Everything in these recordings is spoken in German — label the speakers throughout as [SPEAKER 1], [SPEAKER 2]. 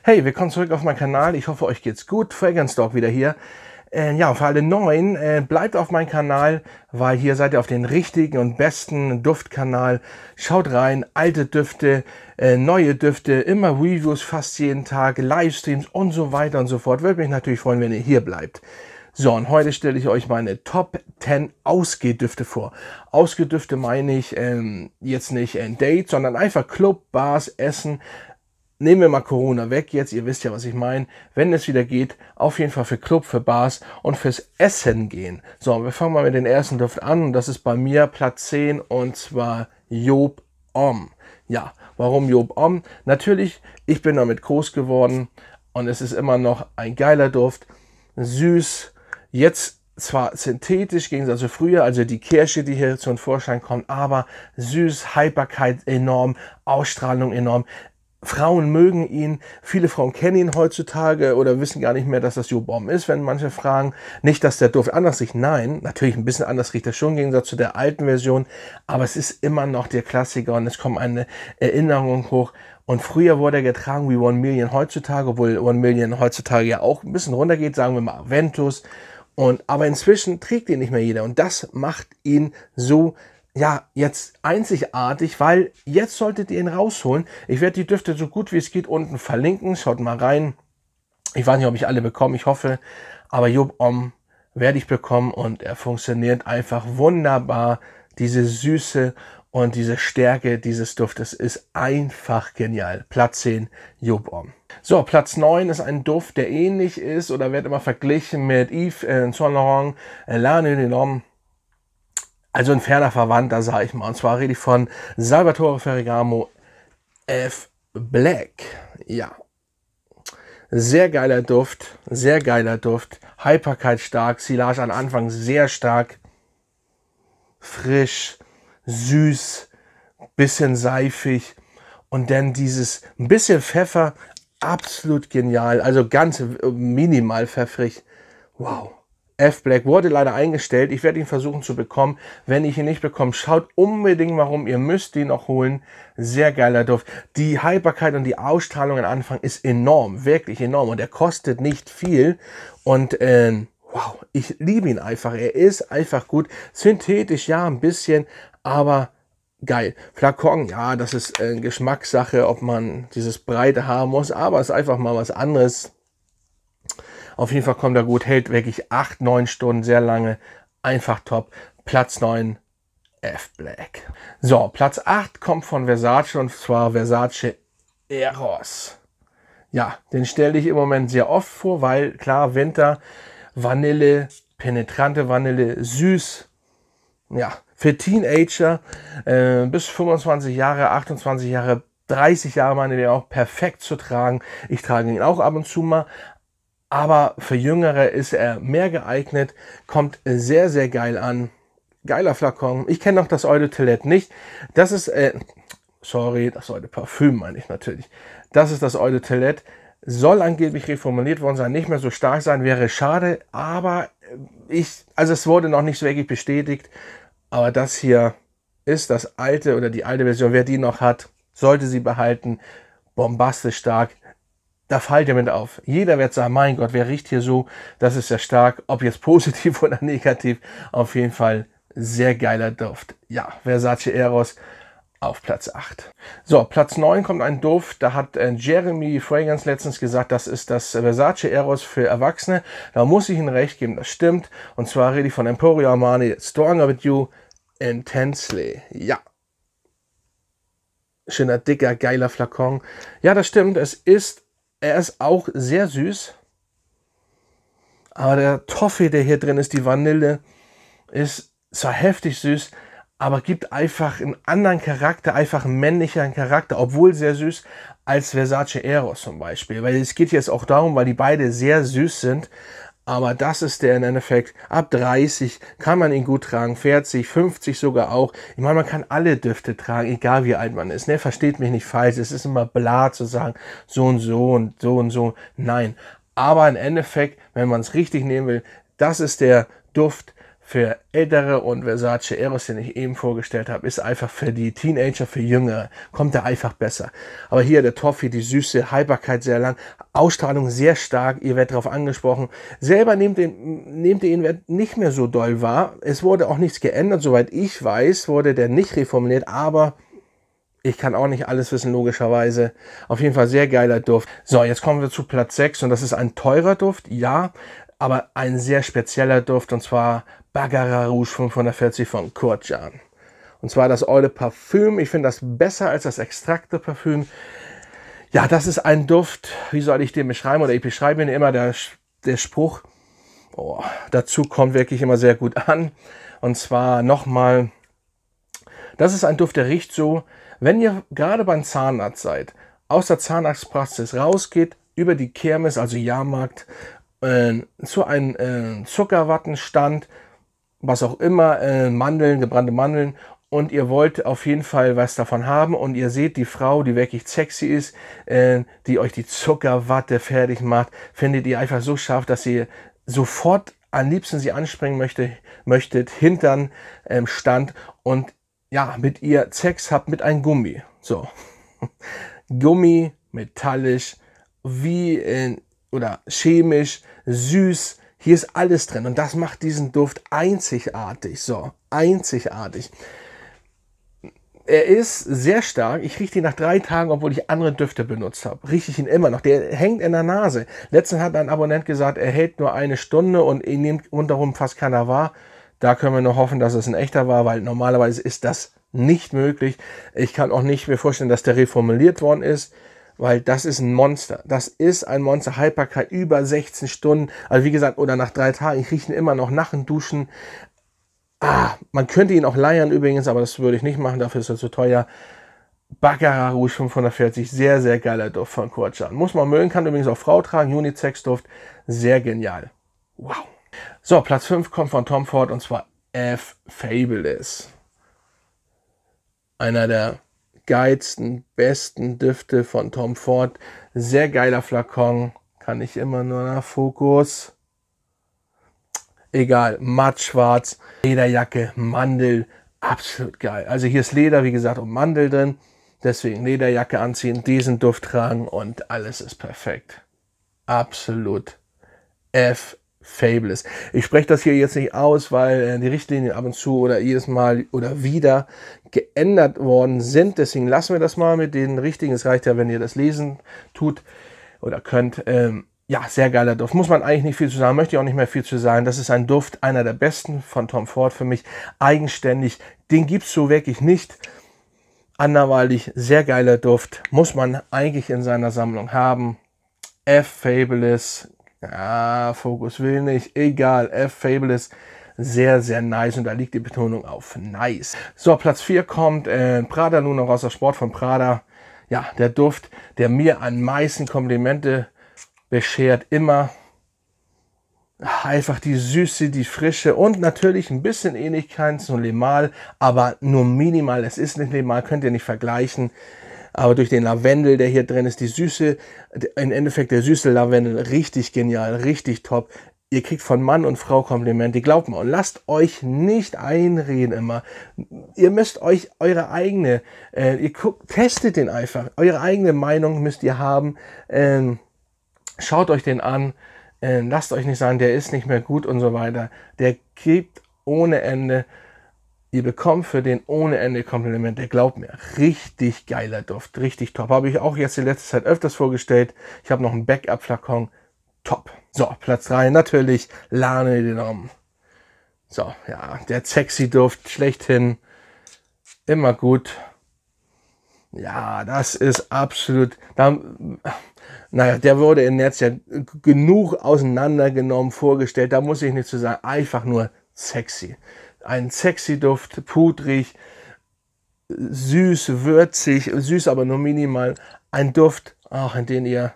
[SPEAKER 1] Hey, willkommen zurück auf meinen Kanal. Ich hoffe, euch geht's gut. Fragrance Dog wieder hier. Ja, für alle Neuen, bleibt auf meinem Kanal, weil hier seid ihr auf den richtigen und besten Duftkanal. Schaut rein, alte Düfte, neue Düfte, immer Reviews fast jeden Tag, Livestreams und so weiter und so fort. Würde mich natürlich freuen, wenn ihr hier bleibt. So, und heute stelle ich euch meine Top 10 Ausgehdüfte vor. Ausgehdüfte meine ich jetzt nicht ein Date, sondern einfach Club, Bars, Essen. Nehmen wir mal Corona weg jetzt, ihr wisst ja, was ich meine. Wenn es wieder geht, auf jeden Fall für Club, für Bars und fürs Essen gehen. So, wir fangen mal mit den ersten Duft an und das ist bei mir Platz 10 und zwar Job Homme. Ja, warum Job Homme? Natürlich, ich bin damit groß geworden und es ist immer noch ein geiler Duft. Süß, jetzt zwar synthetisch, gegen also früher, also die Kirsche, die hier zum Vorschein kommt, aber süß, Haltbarkeit enorm, Ausstrahlung enorm. Frauen mögen ihn, viele Frauen kennen ihn heutzutage oder wissen gar nicht mehr, dass das Job Homme ist, wenn manche fragen. Nicht, dass der Duft anders riecht, nein, natürlich ein bisschen anders riecht er schon im Gegensatz zu der alten Version, aber es ist immer noch der Klassiker und es kommt eine Erinnerung hoch. Und früher wurde er getragen wie One Million heutzutage, obwohl One Million heutzutage ja auch ein bisschen runtergeht, sagen wir mal Aventus. Aber inzwischen trägt ihn nicht mehr jeder und das macht ihn so, ja, jetzt einzigartig, weil jetzt solltet ihr ihn rausholen. Ich werde die Düfte so gut wie es geht unten verlinken. Schaut mal rein. Ich weiß nicht, ob ich alle bekomme, ich hoffe. Aber Job Homme werde ich bekommen und er funktioniert einfach wunderbar. Diese Süße und diese Stärke dieses Duftes ist einfach genial. Platz 10, Job Homme. So, Platz 9 ist ein Duft, der ähnlich ist oder wird immer verglichen mit Yves Saint Laurent, La Nuit des Hommes. Also ein ferner Verwandter, sage ich mal. Und zwar rede ich von Salvatore Ferragamo F. Black. Ja. Sehr geiler Duft. Sehr geiler Duft. Haltbarkeit stark. Silage am Anfang sehr stark. Frisch. Süß. Bisschen seifig. Und dann dieses ein bisschen Pfeffer. Absolut genial. Also ganz minimal pfeffrig. Wow. F. Black wurde leider eingestellt. Ich werde ihn versuchen zu bekommen. Wenn ich ihn nicht bekomme, schaut unbedingt warum. Ihr müsst ihn noch holen. Sehr geiler Duft. Die Haltbarkeit und die Ausstrahlung am Anfang ist enorm. Wirklich enorm. Und er kostet nicht viel. Und wow, ich liebe ihn einfach. Er ist einfach gut. Synthetisch, ja, ein bisschen. Aber geil. Flakon, ja, das ist Geschmackssache, ob man dieses breite haben muss. Aber es ist einfach mal was anderes. Auf jeden Fall kommt er gut, hält wirklich 8-9 Stunden, sehr lange, einfach top. Platz 9, F. Black. So, Platz 8 kommt von Versace und zwar Versace Eros. Ja, den stelle ich im Moment sehr oft vor, weil klar, Winter, Vanille, penetrante Vanille, süß. Ja, für Teenager bis 25 Jahre, 28 Jahre, 30 Jahre meine ich auch perfekt zu tragen. Ich trage ihn auch ab und zu mal. Aber für Jüngere ist er mehr geeignet, kommt sehr, sehr geil an. Geiler Flakon. Ich kenne noch das Eau de Toilette nicht. Das ist, sorry, das Eau de Parfüm meine ich natürlich. Das ist das Eau de Toilette. Soll angeblich reformuliert worden sein, nicht mehr so stark sein, wäre schade. Aber also es wurde noch nicht so wirklich bestätigt. Aber das hier ist das alte oder die alte Version. Wer die noch hat, sollte sie behalten. Bombastisch stark. Da fällt ihr mit auf. Jeder wird sagen, mein Gott, wer riecht hier so? Das ist ja stark. Ob jetzt positiv oder negativ. Auf jeden Fall sehr geiler Duft. Ja, Versace Eros auf Platz 8. So, Platz 9 kommt ein Duft. Da hat Jeremy Fragrance letztens gesagt, das ist das Versace Eros für Erwachsene. Da muss ich Ihnen recht geben, das stimmt. Und zwar rede ich von Emporio Armani Stronger With You Intensely. Ja. Schöner, dicker, geiler Flakon. Ja, das stimmt. Er ist auch sehr süß, aber der Toffee, der hier drin ist, die Vanille, ist zwar heftig süß, aber gibt einfach einen anderen Charakter, einfach einen männlicheren Charakter, obwohl sehr süß, als Versace Eros zum Beispiel. Weil es geht jetzt auch darum, weil die beide sehr süß sind, aber das ist der im Endeffekt, ab 30 kann man ihn gut tragen, 40, 50 sogar auch. Ich meine, man kann alle Düfte tragen, egal wie alt man ist. Ne? Versteht mich nicht falsch, es ist immer bla zu sagen, so und so und so und so. Nein, aber im Endeffekt, wenn man es richtig nehmen will, das ist der Duft für Ältere und Versace Eros, den ich eben vorgestellt habe, ist einfach für die Teenager, für Jüngere, kommt er einfach besser. Aber hier der Toffee, die Süße, Haltbarkeit sehr lang, Ausstrahlung sehr stark, ihr werdet darauf angesprochen. Selber nehmt ihr ihn nicht mehr so doll wahr. Es wurde auch nichts geändert, soweit ich weiß, wurde der nicht reformuliert, aber ich kann auch nicht alles wissen, logischerweise. Auf jeden Fall sehr geiler Duft. So, jetzt kommen wir zu Platz 6 und das ist ein teurer Duft, ja, aber ein sehr spezieller Duft, und zwar Baccarat Rouge 540 von Kurkdjian. Und zwar das Eau de Parfum. Ich finde das besser als das Extrakte Parfüm. Ja, das ist ein Duft, wie soll ich den beschreiben? Oder ich beschreibe ihn immer, der Spruch, oh, dazu kommt wirklich immer sehr gut an. Und zwar nochmal, das ist ein Duft, der riecht so, wenn ihr gerade beim Zahnarzt seid, aus der Zahnarztpraxis rausgeht, über die Kirmes, also Jahrmarkt, zu einem Zuckerwattenstand, was auch immer, Mandeln, gebrannte Mandeln, und ihr wollt auf jeden Fall was davon haben und ihr seht die Frau, die wirklich sexy ist, die euch die Zuckerwatte fertig macht, findet ihr einfach so scharf, dass ihr sofort am liebsten sie anspringen möchtet, Hintern Stand und ja, mit ihr Sex habt mit einem Gummi. So, Gummi, metallisch, oder chemisch, süß. Hier ist alles drin und das macht diesen Duft einzigartig. So, einzigartig. Er ist sehr stark. Ich rieche ihn nach 3 Tagen, obwohl ich andere Düfte benutzt habe. Rieche ich ihn immer noch. Der hängt in der Nase. Letztens hat ein Abonnent gesagt, er hält nur 1 Stunde und ihn nimmt rundherum fast keiner wahr. Da können wir nur hoffen, dass es ein echter war, weil normalerweise ist das nicht möglich. Ich kann auch nicht mir vorstellen, dass der reformuliert worden ist, weil das ist ein Monster. Das ist ein Monster. Haltbarkeit über 16 Stunden. Also wie gesagt, oder nach 3 Tagen. Ich rieche ihn immer noch nach dem Duschen. Man könnte ihn auch leiern übrigens, aber das würde ich nicht machen. Dafür ist er zu teuer. Baccarat Rouge 540. Sehr, sehr geiler Duft von Kurkdjian. Muss man mögen. Kann übrigens auch Frau tragen. Unisex-Duft. Sehr genial. Wow. So, Platz 5 kommt von Tom Ford und zwar F. Fabulous. Einer der geilsten, besten Düfte von Tom Ford. Sehr geiler Flakon. Kann ich immer nur nach Fokus. Egal, matt schwarz, Lederjacke, Mandel. Absolut geil. Also hier ist Leder, wie gesagt, und Mandel drin. Deswegen Lederjacke anziehen, diesen Duft tragen und alles ist perfekt. Absolut. F. Fabulous. Ich spreche das hier jetzt nicht aus, weil die Richtlinien ab und zu oder jedes Mal oder wieder geändert worden sind. Deswegen lassen wir das mal mit den richtigen. Es reicht ja, wenn ihr das lesen tut oder könnt. Ja, sehr geiler Duft. Muss man eigentlich nicht viel zu sagen. Möchte ich auch nicht mehr viel zu sagen. Das ist ein Duft, einer der besten von Tom Ford für mich. Eigenständig. Den gibt es so wirklich nicht. Anderweitig. Sehr geiler Duft. Muss man eigentlich in seiner Sammlung haben. F. Fabulous. Ja, Fokus will nicht, egal, F. Fabulous, sehr, sehr nice und da liegt die Betonung auf nice. So, Platz 4 kommt Prada Luna Rossa Sport von Prada. Ja, der Duft, der mir am meisten Komplimente beschert, immer. Einfach die Süße, die Frische und natürlich ein bisschen Ähnlichkeit zu Lemal, aber nur minimal. Es ist nicht Lemal, könnt ihr nicht vergleichen. Aber durch den Lavendel, der hier drin ist, die Süße, im Endeffekt der süße Lavendel, richtig genial, richtig top. Ihr kriegt von Mann und Frau Komplimente, glaubt mir. Und lasst euch nicht einreden immer. Ihr müsst euch eure eigene, testet den einfach. Eure eigene Meinung müsst ihr haben. Schaut euch den an. Lasst euch nicht sagen, der ist nicht mehr gut und so weiter. Der gibt ohne Ende. Ihr bekommt für den ohne Ende Komplimente, glaubt mir, richtig geiler Duft, richtig top. Habe ich auch jetzt die letzte Zeit öfters vorgestellt. Ich habe noch einen Backup-Flakon, top. So, Platz 3 natürlich Lane de Nom. So, ja, der sexy Duft schlechthin, immer gut. Ja, das ist absolut, naja, der wurde im Netz ja genug auseinandergenommen, vorgestellt, da muss ich nichts zu sagen, einfach nur sexy. Ein sexy Duft, pudrig, süß, würzig, süß aber nur minimal. Ein Duft, auch in den ihr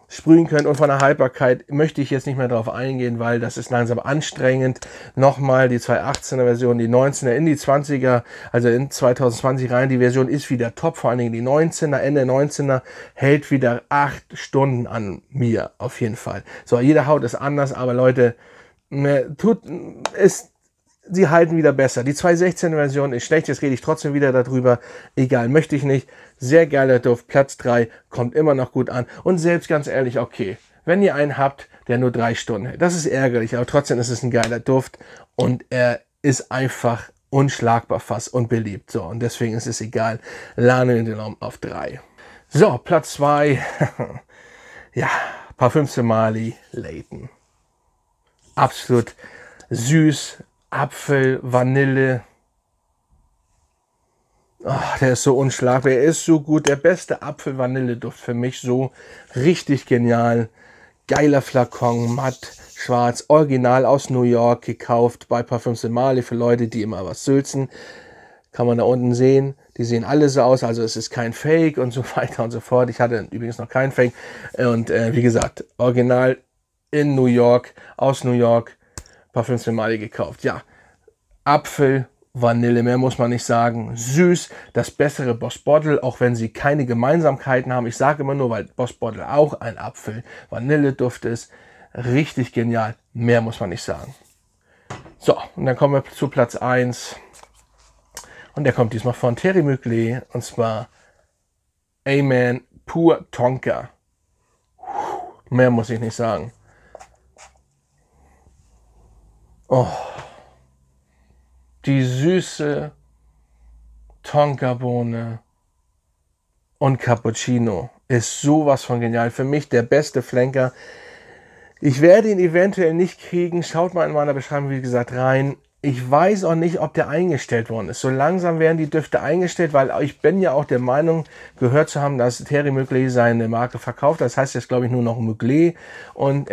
[SPEAKER 1] sprühen könnt. Und von der Haltbarkeit möchte ich jetzt nicht mehr darauf eingehen, weil das ist langsam anstrengend. Nochmal die 2018er Version, die 19er in die 20er, also in 2020 rein. Die Version ist wieder top, vor allen Dingen die 19er, Ende 19er hält wieder 8 Stunden an mir, auf jeden Fall. So, jede Haut ist anders, aber Leute, sie halten wieder besser. Die 216er-Version ist schlecht, jetzt rede ich trotzdem wieder darüber. Egal, möchte ich nicht. Sehr geiler Duft, Platz 3, kommt immer noch gut an. Und selbst ganz ehrlich, okay, wenn ihr einen habt, der nur 3 Stunden hält, das ist ärgerlich, aber trotzdem ist es ein geiler Duft und er ist einfach unschlagbar fast und beliebt. So, und deswegen ist es egal. Lanolin de Lhomme auf 3. So, Platz 2, ja, Parfums de Marly, Layton. Absolut süß, Apfel, Vanille. Oh, der ist so unschlagbar, er ist so gut. Der beste Apfel-Vanille-Duft für mich, so richtig genial. Geiler Flakon, matt, schwarz, original aus New York, gekauft bei Parfums de Marly für Leute, die immer was sülzen. Kann man da unten sehen. Die sehen alle so aus, also es ist kein Fake und so weiter und so fort. Ich hatte übrigens noch keinen Fake. Und wie gesagt, original in New York, aus New York, Parfums de Marly gekauft. Ja, Apfel, Vanille, mehr muss man nicht sagen. Süß, das bessere Boss Bottle, auch wenn sie keine Gemeinsamkeiten haben. Ich sage immer nur, weil Boss Bottle auch ein Apfel-Vanille-Duft ist. Richtig genial, mehr muss man nicht sagen. So, und dann kommen wir zu Platz 1. Und der kommt diesmal von Thierry Mugler, und zwar Amen Pur Tonka. Mehr muss ich nicht sagen. Oh, die süße Tonkabohne und Cappuccino ist sowas von genial. Für mich der beste Flanker. Ich werde ihn eventuell nicht kriegen. Schaut mal in meiner Beschreibung, wie gesagt, rein. Ich weiß auch nicht, ob der eingestellt worden ist. So langsam werden die Düfte eingestellt, weil ich bin ja auch der Meinung, gehört zu haben, dass Thierry Mugler seine Marke verkauft. Das heißt jetzt, glaube ich, nur noch Mugler. Und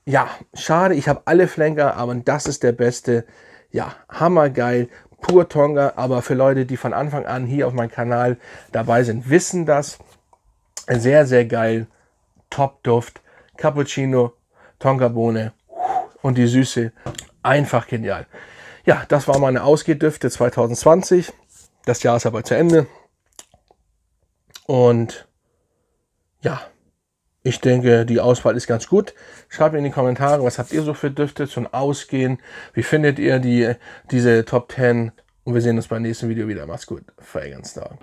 [SPEAKER 1] ja, schade, ich habe alle Flanker, aber das ist der beste. Ja, hammergeil, pur Tonka, aber für Leute, die von Anfang an hier auf meinem Kanal dabei sind, wissen das. Sehr, sehr geil, Top-Duft, Cappuccino, Tonkabohne und die Süße, einfach genial. Ja, das war meine Ausgehdüfte 2020. Das Jahr ist aber zu Ende. Und ja, ich denke, die Auswahl ist ganz gut. Schreibt mir in die Kommentare, was habt ihr so für Düfte zum Ausgehen? Wie findet ihr diese Top 10? Und wir sehen uns beim nächsten Video wieder. Macht's gut. Fragrance Dog.